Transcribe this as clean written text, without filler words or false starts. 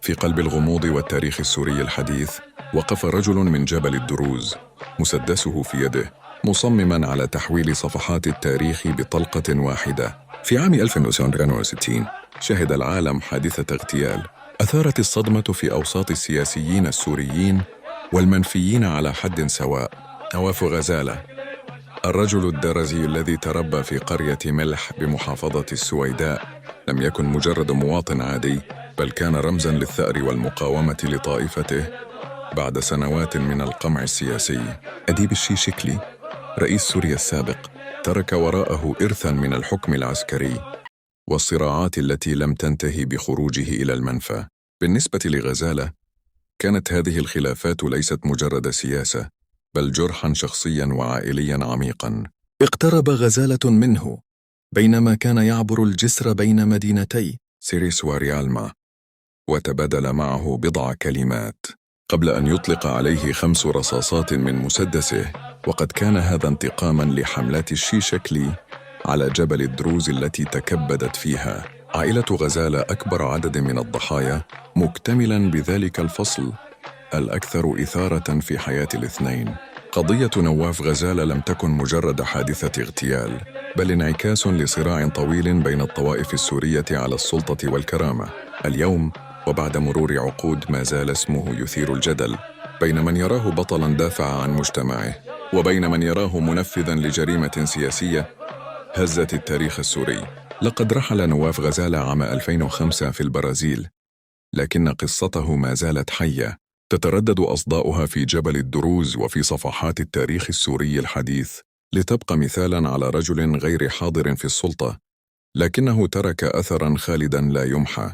في قلب الغموض والتاريخ السوري الحديث وقف رجل من جبل الدروز مسدسه في يده مصمما على تحويل صفحات التاريخ بطلقة واحدة. في عام 1960 شهد العالم حادثة اغتيال أثارت الصدمة في أوساط السياسيين السوريين والمنفيين على حد سواء. نواف غزالة، الرجل الدرزي الذي تربى في قرية ملح بمحافظة السويداء، لم يكن مجرد مواطن عادي، بل كان رمزاً للثأر والمقاومة لطائفته. بعد سنوات من القمع السياسي، أديب الشيشكلي رئيس سوريا السابق ترك وراءه إرثاً من الحكم العسكري والصراعات التي لم تنتهي بخروجه إلى المنفى. بالنسبة لغزالة، كانت هذه الخلافات ليست مجرد سياسة، بل جرحاً شخصياً وعائلياً عميقاً. اقترب غزالة منه بينما كان يعبر الجسر بين مدينتي سيريس وريالما، وتبادل معه بضع كلمات قبل أن يطلق عليه 5 رصاصات من مسدسه. وقد كان هذا انتقاماً لحملات الشيشكلي على جبل الدروز التي تكبدت فيها عائلة غزالة أكبر عدد من الضحايا، مكتملاً بذلك الفصل الأكثر إثارة في حياة الاثنين. قضية نواف غزالة لم تكن مجرد حادثة اغتيال، بل انعكاس لصراع طويل بين الطوائف السورية على السلطة والكرامة. اليوم وبعد مرور عقود ما زال اسمه يثير الجدل بين من يراه بطلاً دافع عن مجتمعه وبين من يراه منفذاً لجريمة سياسية هزت التاريخ السوري. لقد رحل نواف غزالة عام 2005 في البرازيل، لكن قصته ما زالت حية، تتردد أصداؤها في جبل الدروز وفي صفحات التاريخ السوري الحديث، لتبقى مثالاً على رجل غير حاضر في السلطة، لكنه ترك أثراً خالداً لا يمحى.